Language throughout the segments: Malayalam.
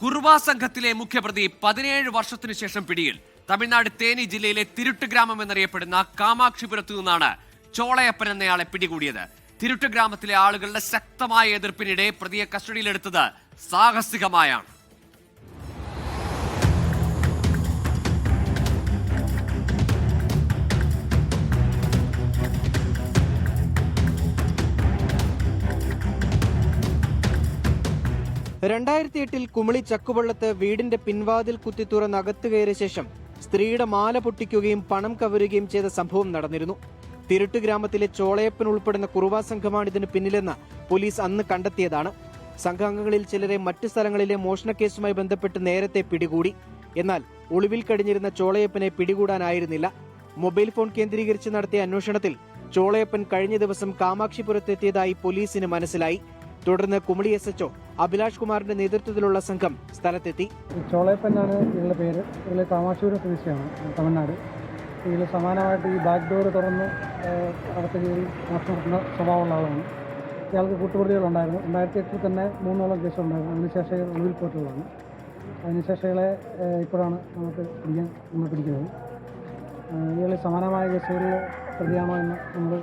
കുറുവാ സംഘത്തിലെ മുഖ്യപ്രതി 17 വർഷത്തിനു ശേഷം പിടിയിൽ. തമിഴ്നാട് തേനി ജില്ലയിലെ തിരുട്ട് ഗ്രാമം എന്നറിയപ്പെടുന്ന കാമാക്ഷിപുരത്തു നിന്നാണ് ചോളയപ്പൻ എന്നയാളെ പിടികൂടിയത്. തിരുട്ട് ഗ്രാമത്തിലെ ആളുകളുടെ ശക്തമായ എതിർപ്പിനിടെ പ്രതിയെ കസ്റ്റഡിയിലെടുത്തത് സാഹസികമായാണ്. ൽ കുമളി ചക്കുവള്ളത്ത് വീടിന്റെ പിൻവാതിൽ കുത്തി തുറന്ന് അകത്ത് കയറിയ ശേഷം സ്ത്രീയുടെ മാല പൊട്ടിക്കുകയും പണം കവരുകയും ചെയ്ത സംഭവം നടന്നിരുന്നു. തിരുട്ട് ഗ്രാമത്തിലെ ചോളയപ്പൻ ഉൾപ്പെടുന്ന കുറുവാ സംഘമാണ് ഇതിന് പിന്നിലെന്ന് പോലീസ് അന്ന് കണ്ടെത്തിയതാണ്. സംഘാംഗങ്ങളിൽ ചിലരെ മറ്റു സ്ഥലങ്ങളിലെ മോഷണക്കേസുമായി ബന്ധപ്പെട്ട് നേരത്തെ പിടികൂടി. എന്നാൽ ഒളിവിൽ കഴിഞ്ഞിരുന്ന ചോളയപ്പനെ പിടികൂടാനായിരുന്നില്ല. മൊബൈൽ ഫോൺ കേന്ദ്രീകരിച്ച് നടത്തിയ അന്വേഷണത്തിൽ ചോളയപ്പൻ കഴിഞ്ഞ ദിവസം കാമാക്ഷിപുരത്തെത്തിയതായി പോലീസിന് മനസ്സിലായി. തുടർന്ന് കുമളി SHO അഭിലാഷ് കുമാറിന്റെ നേതൃത്വത്തിലുള്ള സംഘം സ്ഥലത്തെത്തി. ചോളയപ്പനാണ് ഇവരുടെ പേര്. ഇതിൽ കാമാക്ഷിപുരം സ്വദേശിയാണ്, തമിഴ്നാട്. ഇതിൽ സമാനമായിട്ട് ഈ ബാക്ക് ഡോർ തുറന്ന് അകത്ത് കയറി മോഷണം നടത്തുന്ന സ്വഭാവമുള്ള ആളാണ്. ഇയാൾക്ക് കൂട്ടുപ്രതികളുണ്ടായിരുന്നു. 2008 തന്നെ 3ഓളം കേസുണ്ടായിരുന്നു. അതിനുശേഷം ഒളിവിൽ പോയിട്ടുള്ളതാണ്. അതിനുശേഷം ഇയാളെ ഇപ്പോഴാണ് നമ്മൾ പിടിക്കുന്നത്. ഇയാൾ സമാനമായ കേസുകളിൽ പ്രതിയാണോ എന്ന് നമ്മൾ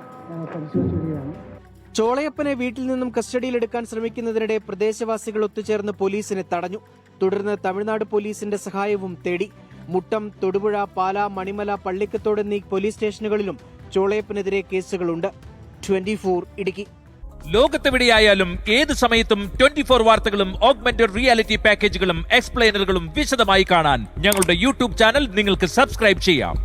പരിശോധിച്ചു വരികയാണ്. ചോളയപ്പനെ വീട്ടിൽ നിന്നും കസ്റ്റഡിയിലെടുക്കാൻ ശ്രമിക്കുന്നതിനിടെ പ്രദേശവാസികൾ ഒത്തുചേർന്ന് പോലീസിനെ തടഞ്ഞു. തുടർന്ന് തമിഴ്നാട് പോലീസിന്റെ സഹായവും തേടി. മുട്ടം, തൊടുപുഴ, പാല, മണിമല, പള്ളിക്കത്തോട് എന്നീ പോലീസ് സ്റ്റേഷനുകളിലും ചോളയപ്പനെതിരെ കേസുകളുണ്ട്. 24 ഇടുക്കി. ലോകത്തെവിടെയായാലും ഏത് സമയത്തും 24 വാർത്തകളും ഓഗ്മെന്റഡ് റിയാലിറ്റി പാക്കേജുകളും എക്സ്പ്ലെയിനറുകളും വിശദമായി കാണാൻ ഞങ്ങളുടെ യൂട്യൂബ് ചാനൽ നിങ്ങൾക്ക് സബ്സ്ക്രൈബ് ചെയ്യാം.